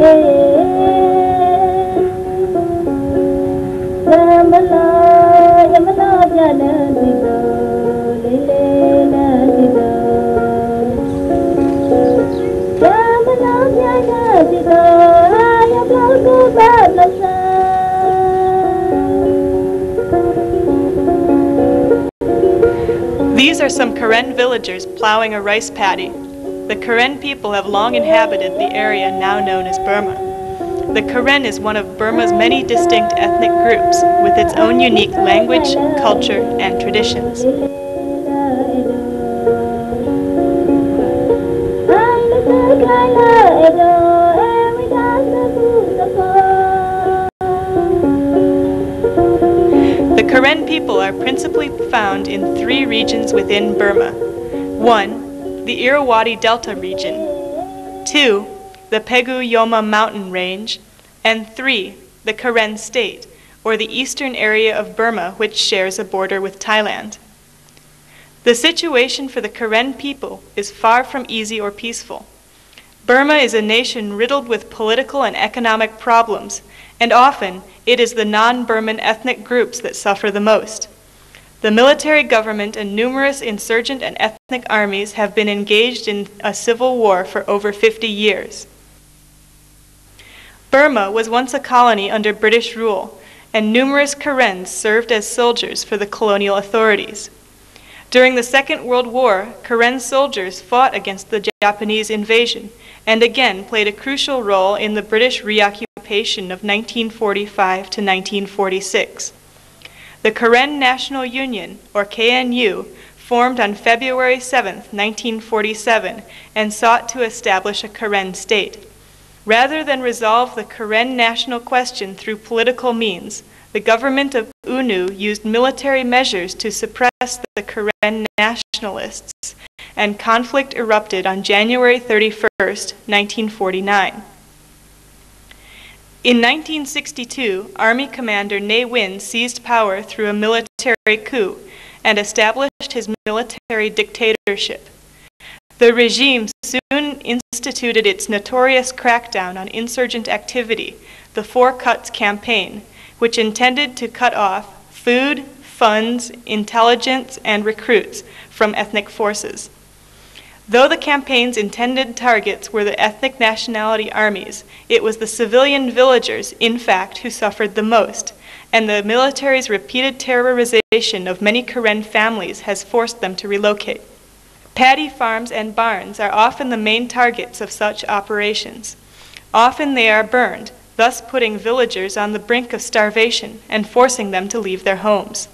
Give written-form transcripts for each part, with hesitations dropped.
These are some Karen villagers plowing a rice paddy. The Karen people have long inhabited the area now known as Burma. The Karen is one of Burma's many distinct ethnic groups with its own unique language, culture, and traditions. The Karen people are principally found in 3 regions within Burma. 1. The Irrawaddy Delta region. 2. The Pegu-Yoma mountain range. And 3. The Karen state, or the eastern area of Burma which shares a border with Thailand. The situation for the Karen people is far from easy or peaceful. Burma is a nation riddled with political and economic problems, and often it is the non-Burman ethnic groups that suffer the most. The military government and numerous insurgent and ethnic armies have been engaged in a civil war for over 50 years. Burma was once a colony under British rule, and numerous Karens served as soldiers for the colonial authorities. During the Second World War, Karen soldiers fought against the Japanese invasion and again played a crucial role in the British reoccupation of 1945 to 1946. The Karen National Union, or KNU, formed on February 7, 1947, and sought to establish a Karen state. Rather than resolve the Karen national question through political means, the government of UNU used military measures to suppress the Karen nationalists, and conflict erupted on January 31, 1949. In 1962, Army Commander Ne Win seized power through a military coup and established his military dictatorship. The regime soon instituted its notorious crackdown on insurgent activity, the 4 Cuts campaign, which intended to cut off food, funds, intelligence, and recruits from ethnic forces. Though the campaign's intended targets were the ethnic nationality armies, it was the civilian villagers, in fact, who suffered the most, and the military's repeated terrorization of many Karen families has forced them to relocate. Paddy farms and barns are often the main targets of such operations. Often they are burned, thus putting villagers on the brink of starvation and forcing them to leave their homes.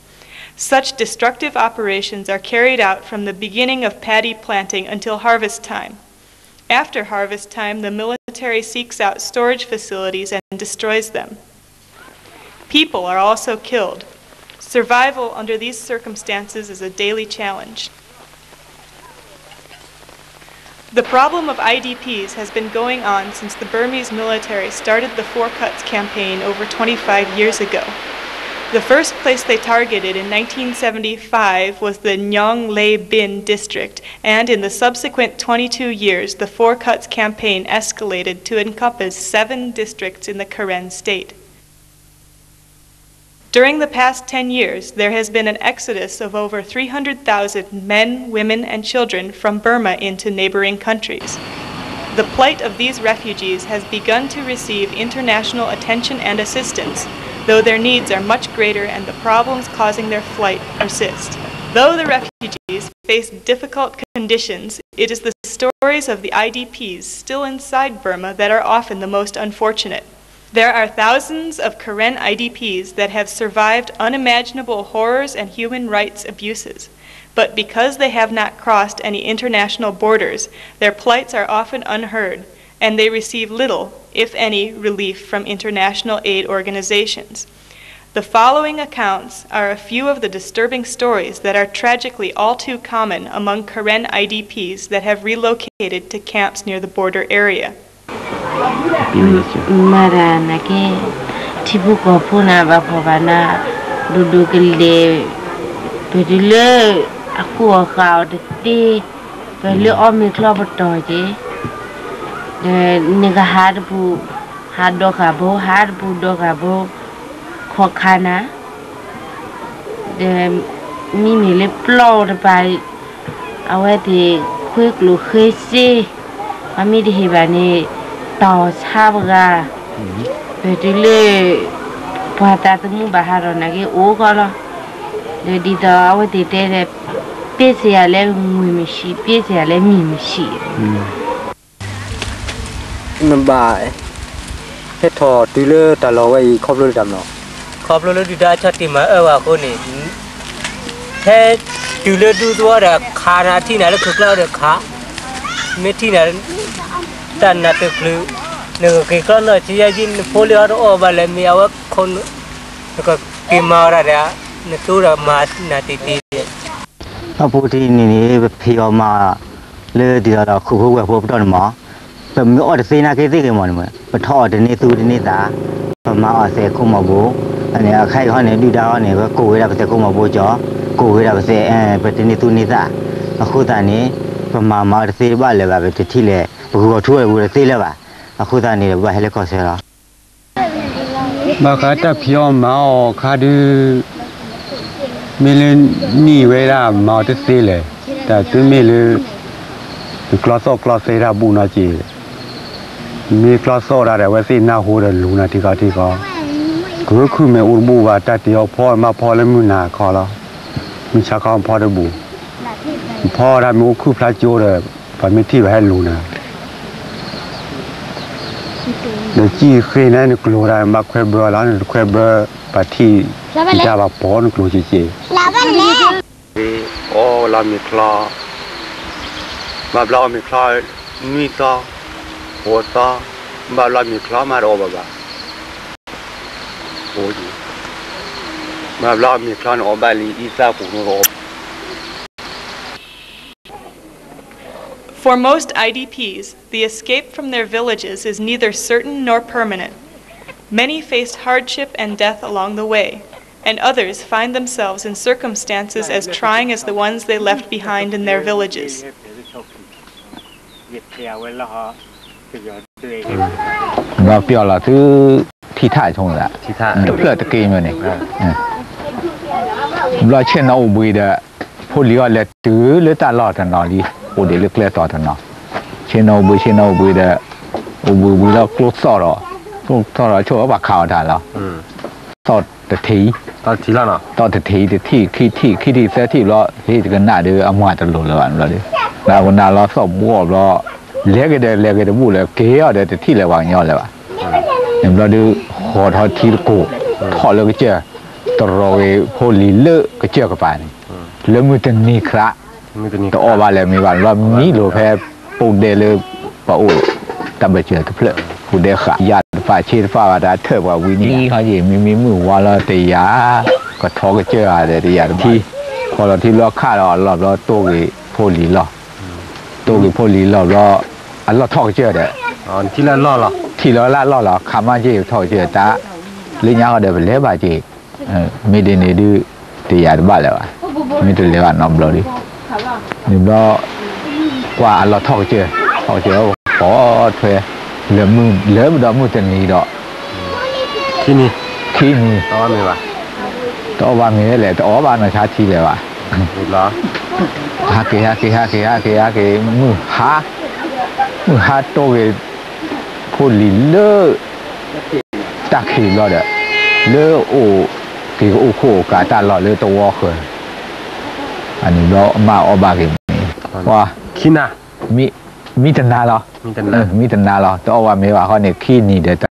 Such destructive operations are carried out from the beginning of paddy planting until harvest time. After harvest time, the military seeks out storage facilities and destroys them. People are also killed. Survival under these circumstances is a daily challenge. The problem of IDPs has been going on since the Burmese military started the 4 Cuts campaign over 25 years ago. The first place they targeted in 1975 was the Nyong Lay Bin district, and in the subsequent 22 years, the 4 Cuts campaign escalated to encompass 7 districts in the Karen state. During the past 10 years, there has been an exodus of over 300,000 men, women, and children from Burma into neighboring countries. The plight of these refugees has begun to receive international attention and assistance, though their needs are much greater and the problems causing their flight persist. Though the refugees face difficult conditions, it is the stories of the IDPs still inside Burma that are often the most unfortunate. There are thousands of Karen IDPs that have survived unimaginable horrors and human rights abuses, but because they have not crossed any international borders, their plights are often unheard, and they receive little, if any, relief from international aid organizations. The following accounts are a few of the disturbing stories that are tragically all too common among Karen IDPs that have relocated to camps near the border area. ฮาร์ดดอกาโบฮาร์ดบูดอกาโบขอคานะเดมีเล็บปลอดไปเอาไว้ที่คุยกลูเคยซีมันมีที่แบบนี้ต่อชาบกาไปดูเลยพอตาตมุบาฮารนักโอ้ก็แล้วเดี๋ยวดีต่อเอาไว้ที่เด็กเปียเสียแล้วมือไม่ชีเปียเสียแล้วมีไม่ชีมันบ่ายเฮ็ดทอดูเลยแต่เราไว้ครอบเลยดำเนาะครอบเลยดูได้ชัดที่มาว่าคนนี้แค่ดูเลยดูตัวเด็กขาหน้าที่ไหนแล้วคือเราเด็กขาไม่ที่ไหนแต่หน้าตึกหรือหนึ่งคือก็เลยที่จะยินโพลีอาร์โอบาเลมีเอาคนแล้วก็กินมาอะไรเนี่ยในตัวเรามาหน้าตีถ้าพูดที่นี่พี่ออกมาเลยเดี๋ยวเราคู่กับพวกต้นหมอเป็นมีอดซีนาคิดสิกันหมดเลยไปทอดนี่สูดนี่ตาประมาณ10คู่มาบูอันนี้ใครเขาเนี่ยดูดาวเนี่ยก็กู้ไว้ได้10คู่มาบูจ่อกู้ไว้ได้เป็นนี่สูดนี่ตาคู่ตานี้ประมาณมาซีบ้านเลยแบบที่เลยกูก็ช่วยกูซีเลยแบบคู่ตานี้แบบให้เล็กก็เสียแล้วบางครั้งถ้าพี่ออกมาคาดูมีเลยนี่เวลามาจะซีเลยแต่ตัวมีเลยคลาสโซเซราบุนาจีมีคลาสโซอะไรไว้สิหน้าหัวเดือดลูนาที่ก็คือคือแม่อุบูว่าแต่เดียวพ่อมาพ่อแล้วมือหนาคอแล้วมีชาคอพ่อเดือบูพ่อได้มีคือพระโจเลยพอไม่ที่ไว้ให้ลูนาเดี๋ยวจี้เคยนั่นกลัวได้มาเคยเบอร์แล้วเคยเบอร์ปะที่จะมาป้อนกลัวจีลาบันแล้วโอ้ลามีคลามาบลามีคลามีตาหัวตามาบลามีคลามาโรบะโอ้ยมาบลามีคลาโนบาลีอีซาคุโนโร For most IDPs, the escape from their villages is neither certain nor permanent. Many faced hardship and death along the way, and others find themselves in circumstances as trying as the ones they left behind in their villages. เราเปลี่ยนละที่ที่ถ่ายทงละที่ถ่ายเพื่อตะกี้มันนี่เราเช่นเอาบุยเดผู้เลี้ยเล็ดตื้อหรือตลอดถนนลีผู้เลี้ยเล็กต่อถนนเช่นเอาบุยเดบุยแล้วกลุกสอดช่วยเอาปากข่าวถ่ายเราสอดตะทีตอนที่แล้วเนาะตอนตะทีที่ที่เสียที่เราที่กันหน้าเดืออามาตลอดเลยเราดิแล้ววันนั้นเราสอบบัวเราเลี้ยกันบุเลยเกี่ยวเดี๋ยวที่เลยวางยอดเลยว่ะเนี่ยเราดูขอทอทีกูพอเราก็เจอตรอยพอลีเลิกก็เจอกับไปแล้วมือจะนี่ครับแต่ออกมาแล้วมีวันว่ามีโลแพปูเดเลยปะโอ้ตำไปเจอทุกเพลปูเดขาญาติฝ่ายเชิดฝ่ายดาเถิดว่าวินี่เขาจะมีมือว่าเราตียาก็ท้อก็เจออะไรตียาที่พอเราที่เราฆ่าเราตัวกี่พอลีเราตัวกี่พอลีเราอันเราท้อก็เจอเด้อ๋อที่แล้วล่อเหรอที่เราล่อคำว่าเจท้อเจอจ้าลิ้นยาวเดี๋ยวไปเลี้ยบาเจไม่ได้เนี่ยดูตียาบ้าแล้วอ่ะไม่ได้เลี้ยบน้องเราดินี่เรากว่าเราท้อเจอขอเถอะเหลือดอกมือจะนี่ดอกที่นี่ต่อว่ามีแหละต่อว่าหน่อยช้าทีเลยว่ะเหรอฮาเกมือฮาโตเกพูดลิเลตะขีรอดอะเลโอกีโอโคกาตาหล่อเลตัววอเคยอันนี้เรามาอบาเกมว่าขี้น่ะมีแต่นาเหรอมีแต่นาเหรอตัวว่าไม่ว่าเขาเนี่ยขี้นี่เดี๋ยว